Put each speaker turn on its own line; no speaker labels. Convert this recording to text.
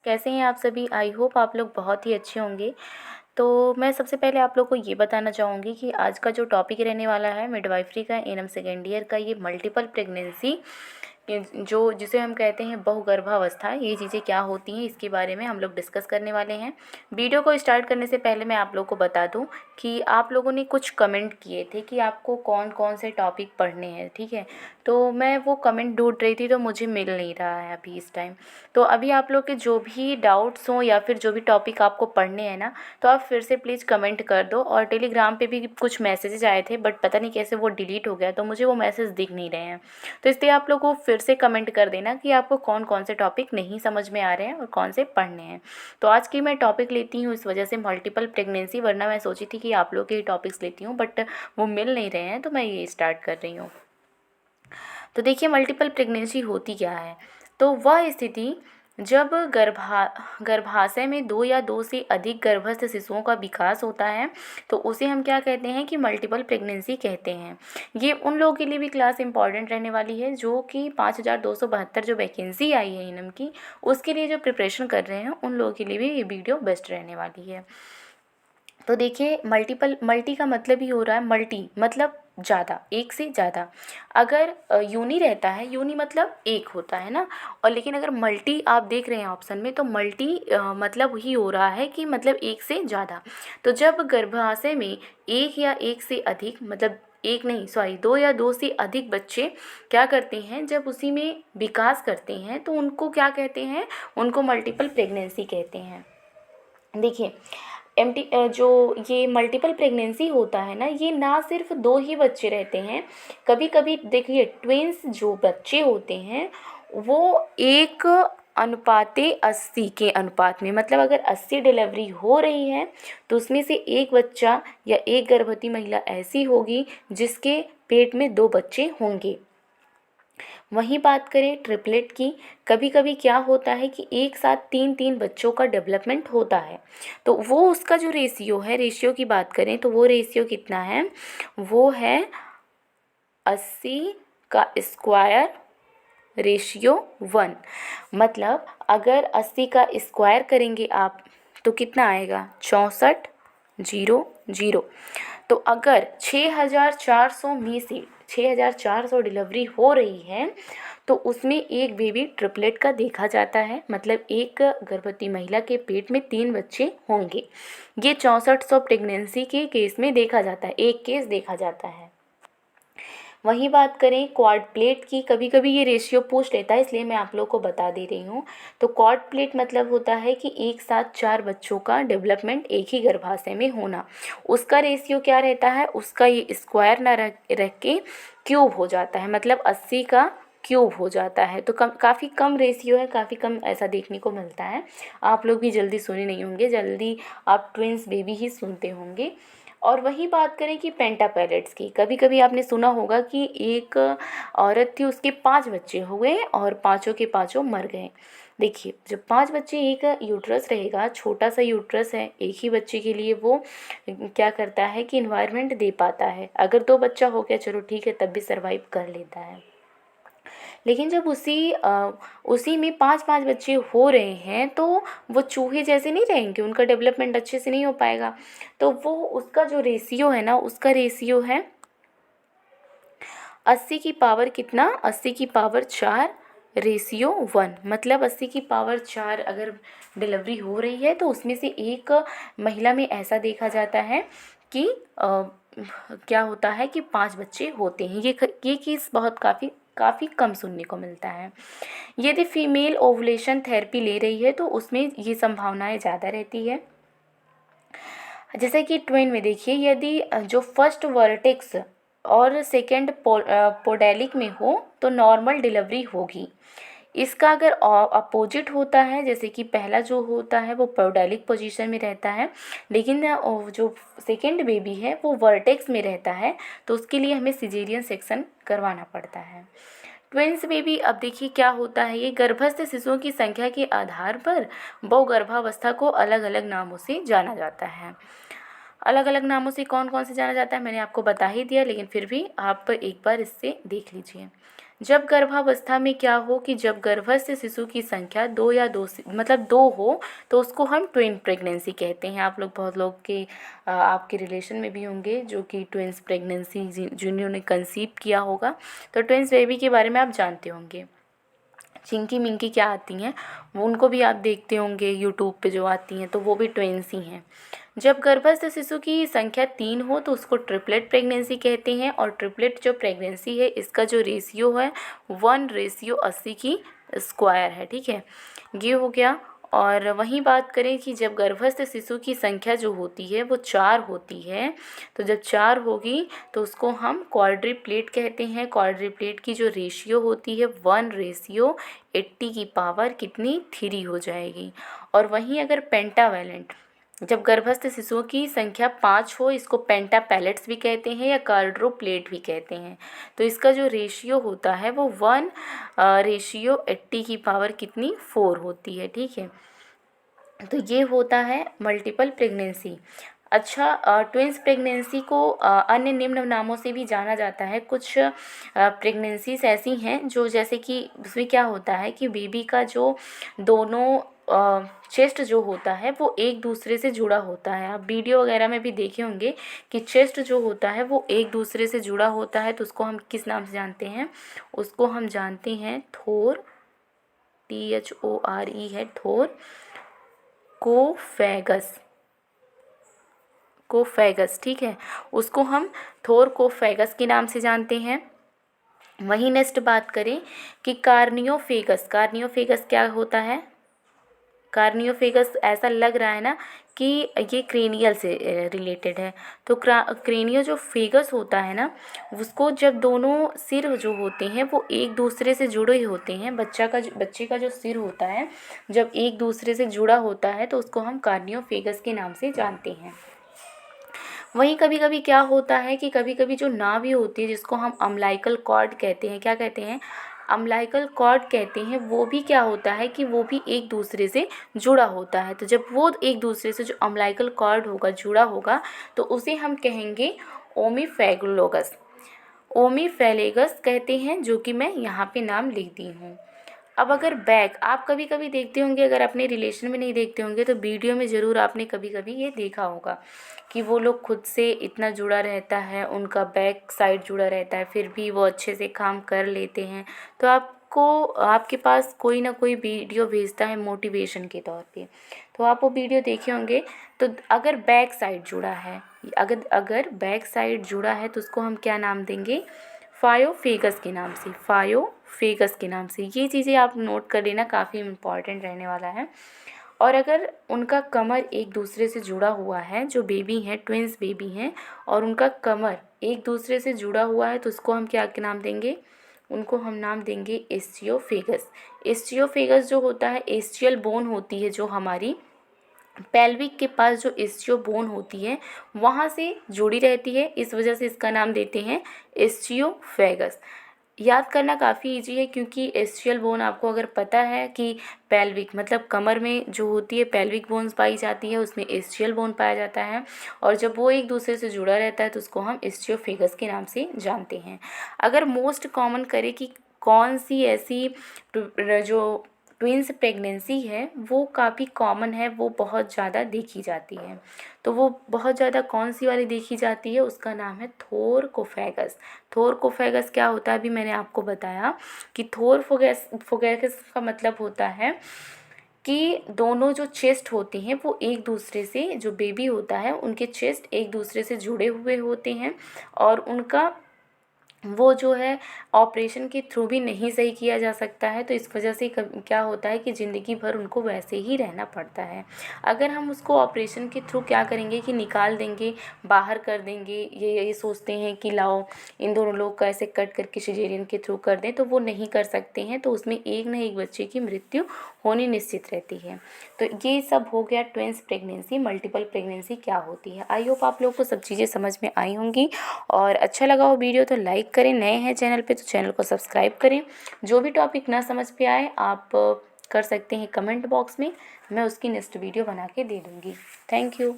कैसे हैं आप सभी? आई होप आप लोग बहुत ही अच्छे होंगे। तो मैं सबसे पहले आप लोग को ये बताना चाहूँगी कि आज का जो टॉपिक रहने वाला है मिडवाइफरी का एनएम सेकेंड ईयर का, ये मल्टीपल प्रेगनेंसी जो जिसे हम कहते हैं बहुगर्भावस्था, ये चीज़ें क्या होती हैं इसके बारे में हम लोग डिस्कस करने वाले हैं। वीडियो को स्टार्ट करने से पहले मैं आप लोग को बता दूं कि आप लोगों ने कुछ कमेंट किए थे कि आपको कौन कौन से टॉपिक पढ़ने हैं, ठीक है। तो मैं वो कमेंट ढूंढ रही थी तो मुझे मिल नहीं रहा है अभी इस टाइम। तो अभी आप लोग के जो भी डाउट्स हों या फिर जो भी टॉपिक आपको पढ़ने हैं ना, तो आप फिर से प्लीज़ कमेंट कर दो। और टेलीग्राम पे भी कुछ मैसेजेस आए थे बट पता नहीं कैसे वो डिलीट हो गया, तो मुझे वो मैसेज दिख नहीं रहे हैं। तो इसलिए आप लोग को फिर से कमेंट कर देना कि आपको कौन कौन से टॉपिक नहीं समझ में आ रहे हैं और कौन से पढ़ने हैं। तो आज की मैं टॉपिक लेती हूँ इस वजह से मल्टीपल प्रेगनेंसी, वरना मैं सोची थी कि आप लोग के ही टॉपिक्स लेती हूँ बट वो मिल नहीं रहे हैं, तो मैं ये स्टार्ट कर रही हूँ। तो देखिए मल्टीपल प्रेगनेंसी होती क्या है। तो वह स्थिति जब गर्भाशय में दो या दो से अधिक गर्भस्थ शिशुओं का विकास होता है, तो उसे हम क्या कहते हैं कि मल्टीपल प्रेगनेंसी कहते हैं। ये उन लोगों के लिए भी क्लास इंपॉर्टेंट रहने वाली है जो कि 5272 जो वैकेंसी आई है इनम की, उसके लिए जो प्रिपरेशन कर रहे हैं उन लोगों के लिए भी ये वीडियो बेस्ट रहने वाली है। तो देखिए मल्टी का मतलब ही हो रहा है, मल्टी मतलब ज़्यादा, एक से ज़्यादा। अगर यूनी रहता है, यूनी मतलब एक होता है ना, और लेकिन अगर मल्टी आप देख रहे हैं ऑप्शन में, तो मल्टी मतलब ही हो रहा है कि मतलब एक से ज़्यादा। तो जब गर्भाशय में एक या एक से अधिक, मतलब एक नहीं सॉरी, दो या दो से अधिक बच्चे क्या करते हैं, जब उसी में विकास करते हैं, तो उनको क्या कहते हैं, उनको मल्टीपल प्रेगनेंसी कहते हैं। देखिए जो ये मल्टीपल प्रेगनेंसी होता है ना, ये ना सिर्फ दो ही बच्चे रहते हैं। कभी कभी देखिए ट्विंस जो बच्चे होते हैं वो एक अनुपाते 80 के अनुपात में, मतलब अगर 80 डिलीवरी हो रही है तो उसमें से एक बच्चा या एक गर्भवती महिला ऐसी होगी जिसके पेट में दो बच्चे होंगे। वहीं बात करें ट्रिपलेट की, कभी कभी क्या होता है कि एक साथ तीन तीन बच्चों का डेवलपमेंट होता है। तो वो उसका जो रेशियो है, रेशियो की बात करें तो वो रेशियो कितना है, वो है 80 का स्क्वायर रेशियो 1। मतलब अगर 80 का स्क्वायर करेंगे आप तो कितना आएगा, 6400। तो अगर 6400 में से 6400 डिलीवरी हो रही है तो उसमें एक बेबी ट्रिपलेट का देखा जाता है, मतलब एक गर्भवती महिला के पेट में तीन बच्चे होंगे। ये 6400 प्रेगनेंसी के केस में देखा जाता है, एक केस देखा जाता है। वहीं बात करें क्वाड प्लेट की, कभी कभी ये रेशियो पूछ लेता है, इसलिए मैं आप लोग को बता दे रही हूँ। तो क्वाड प्लेट मतलब होता है कि एक साथ चार बच्चों का डेवलपमेंट एक ही गर्भाशय में होना। उसका रेशियो क्या रहता है, उसका ये स्क्वायर ना रख के क्यूब हो जाता है, मतलब 80 का क्यूब हो जाता है। तो काफ़ी कम रेशियो है, काफ़ी कम ऐसा देखने को मिलता है। आप लोग भी जल्दी सुने नहीं होंगे, जल्दी आप ट्विंस बेबी ही सुनते होंगे। और वही बात करें कि पेंटापेलेट्स की, कभी कभी आपने सुना होगा कि एक औरत थी, उसके 5 बच्चे हुए और पांचों के पांचों मर गए। देखिए जब 5 बच्चे, एक यूट्रस रहेगा, छोटा सा यूट्रस है, एक ही बच्चे के लिए वो क्या करता है कि इन्वायरमेंट दे पाता है। अगर 2 बच्चा हो गया चलो ठीक है, तब भी सर्वाइव कर लेता है। लेकिन जब उसी में 5-5 बच्चे हो रहे हैं तो वो चूहे जैसे नहीं रहेंगे, उनका डेवलपमेंट अच्छे से नहीं हो पाएगा। तो वो उसका जो रेशियो है ना, उसका रेशियो है 80 की पावर कितना, 80 की पावर 4 रेशियो 1। मतलब 80 की पावर 4 अगर डिलीवरी हो रही है तो उसमें से एक महिला में ऐसा देखा जाता है कि क्या होता है कि 5 बच्चे होते हैं। ये केस बहुत काफ़ी कम सुनने को मिलता है। यदि फीमेल ओवुलेशन थेरेपी ले रही है तो उसमें ये संभावनाएं ज़्यादा रहती है। जैसे कि ट्विन में देखिए, यदि जो फर्स्ट वर्टेक्स और सेकेंड पोडेलिक में हो तो नॉर्मल डिलीवरी होगी। इसका अगर अपोजिट होता है, जैसे कि पहला जो होता है वो पोडेलिक पोजीशन में रहता है, लेकिन जो सेकेंड बेबी है वो वर्टेक्स में रहता है, तो उसके लिए हमें सिजेरियन सेक्शन करवाना पड़ता है। ट्विंस बेबी, अब देखिए क्या होता है, ये गर्भस्थ शिशुओं की संख्या के आधार पर बहुगर्भावस्था को अलग अलग नामों से जाना जाता है। अलग अलग नामों से कौन कौन से जाना जाता है मैंने आपको बता ही दिया, लेकिन फिर भी आप एक बार इससे देख लीजिए। जब गर्भावस्था में क्या हो कि जब गर्भस्थ शिशु की संख्या 2 या 2 से मतलब 2 हो तो उसको हम ट्विन प्रेगनेंसी कहते हैं। आप लोग बहुत लोग के आपके रिलेशन में भी होंगे जो कि ट्विंस प्रेगनेंसी जिन्होंने कंसीव किया होगा, तो ट्विंस बेबी के बारे में आप जानते होंगे। चिंकी मिंकी क्या आती हैं वो उनको भी आप देखते होंगे यूट्यूब पे जो आती हैं, तो वो भी ट्विंस ही हैं। जब गर्भस्थ शिशु की संख्या 3 हो तो उसको ट्रिपलेट प्रेगनेंसी कहते हैं। और ट्रिपलेट जो प्रेगनेंसी है इसका जो रेशियो है 1:80 की स्क्वायर है, ठीक है, ये हो गया। और वहीं बात करें कि जब गर्भस्थ शिशु की संख्या जो होती है वो 4 होती है, तो जब 4 होगी तो उसको हम क्वाड्रिप्लेट कहते हैं। क्वाड्रिप्लेट की जो रेशियो होती है 1:80 की पावर कितनी 3 हो जाएगी। और वहीं अगर पेंटावैलेंट, जब गर्भस्थ शिशुओं की संख्या 5 हो, इसको पेंटापैलेट्स भी कहते हैं या क्वाड्रुप्लेट भी कहते हैं, तो इसका जो रेशियो होता है वो 1:80 की पावर कितनी 4 होती है, ठीक है। तो ये होता है मल्टीपल प्रेगनेंसी। अच्छा, ट्विंस प्रेगनेंसी को अन्य निम्न नामों से भी जाना जाता है। कुछ प्रेगनेंसीज ऐसी हैं जो जैसे कि उसमें क्या होता है कि बेबी का जो दोनों चेस्ट जो होता है वो एक दूसरे से जुड़ा होता है। आप वीडियो वगैरह में भी देखे होंगे कि चेस्ट जो होता है वो एक दूसरे से जुड़ा होता है, तो उसको हम किस नाम से जानते हैं? उसको हम जानते हैं थोर, THORE है, थोर कोफेगस, कोफेगस, ठीक है, उसको हम थोर कोफेगस के नाम से जानते हैं। वहीं नेक्स्ट बात करें कि कार्नियोफेगस, कार्नियोफेगस क्या होता है? कार्नियोफेगस ऐसा लग रहा है ना कि ये क्रेनियल से रिलेटेड है, तो क्रेनियो जो फेगस होता है ना, उसको जब दोनों सिर जो होते हैं वो एक दूसरे से जुड़े होते हैं, बच्चे का जो सिर होता है जब एक दूसरे से जुड़ा होता है तो उसको हम कार्नियोफेगस के नाम से जानते हैं। वहीं कभी कभी क्या होता है कि कभी कभी जो नाभि होती है जिसको हम अम्लाइकल कॉर्ड कहते हैं, क्या कहते हैं? अम्लाइकल कॉर्ड कहते हैं, वो भी क्या होता है कि वो भी एक दूसरे से जुड़ा होता है। तो जब वो एक दूसरे से जो अम्लाइकल कॉर्ड होगा जुड़ा होगा तो उसे हम कहेंगे ओमिफेगुलोगस, ओमिफेलेगस कहते हैं, जो कि मैं यहाँ पे नाम लिख दी हूँ। अब अगर बैक आप कभी कभी देखते होंगे, अगर अपने रिलेशन में नहीं देखते होंगे तो वीडियो में ज़रूर आपने कभी कभी ये देखा होगा कि वो लोग खुद से इतना जुड़ा रहता है, उनका बैक साइड जुड़ा रहता है, फिर भी वो अच्छे से काम कर लेते हैं। तो आपको आपके पास कोई ना कोई वीडियो भेजता है मोटिवेशन के तौर पे, तो आप वो वीडियो देखे होंगे। तो अगर बैक साइड जुड़ा है, अगर बैक साइड जुड़ा है तो उसको हम क्या नाम देंगे? फायोफेगस के नाम से, फायोफेगस के नाम से। ये चीज़ें आप नोट कर लेना, काफ़ी इम्पॉर्टेंट रहने वाला है। और अगर उनका कमर एक दूसरे से जुड़ा हुआ है, जो बेबी हैं ट्विंस बेबी हैं और उनका कमर एक दूसरे से जुड़ा हुआ है, तो उसको हम क्या नाम देंगे? उनको हम नाम देंगे एस्टियोफेगस। एस्टियोफेगस जो होता है, एस्टियल बोन होती है जो हमारी पेल्विक के पास जो एस्टियो बोन होती है वहाँ से जुड़ी रहती है, इस वजह से इसका नाम देते हैं एस्टियोफेगस। याद करना काफ़ी इजी है क्योंकि एस्टियल बोन आपको अगर पता है कि पेल्विक मतलब कमर में जो होती है पेल्विक बोन्स पाई जाती है, उसमें एस्टियल बोन पाया जाता है, और जब वो एक दूसरे से जुड़ा रहता है तो उसको हम एस्टियोफेगस के नाम से जानते हैं। अगर मोस्ट कॉमन करें कि कौन सी ऐसी जो ट्विंस प्रेगनेंसी है वो काफ़ी कॉमन है, वो बहुत ज़्यादा देखी जाती है, तो वो बहुत ज़्यादा कौन सी वाली देखी जाती है? उसका नाम है थोरकोफेगस। थोरकोफेगस क्या होता है? अभी मैंने आपको बताया कि थोरकोफेगस का मतलब होता है कि दोनों जो चेस्ट होते हैं वो एक दूसरे से, जो बेबी होता है उनके चेस्ट एक दूसरे से जुड़े हुए होते हैं और उनका वो जो है ऑपरेशन के थ्रू भी नहीं सही किया जा सकता है, तो इस वजह से क्या होता है कि ज़िंदगी भर उनको वैसे ही रहना पड़ता है। अगर हम उसको ऑपरेशन के थ्रू क्या करेंगे कि निकाल देंगे, बाहर कर देंगे, ये सोचते हैं कि लाओ इन दोनों लोग का ऐसे कट करके सिजेरियन के थ्रू कर दें, तो वो नहीं कर सकते हैं, तो उसमें एक न एक बच्चे की मृत्यु होनी निश्चित रहती है। तो ये सब हो गया ट्विंस प्रेगनेंसी, मल्टीपल प्रेगनेंसी क्या होती है। आई होप आप लोग को सब चीज़ें समझ में आई होंगी, और अच्छा लगा हो वीडियो तो लाइक करें, नए हैं चैनल पे तो चैनल को सब्सक्राइब करें। जो भी टॉपिक ना समझ पे आए आप कर सकते हैं कमेंट बॉक्स में, मैं उसकी नेक्स्ट वीडियो बना के दे दूँगी। Thank you.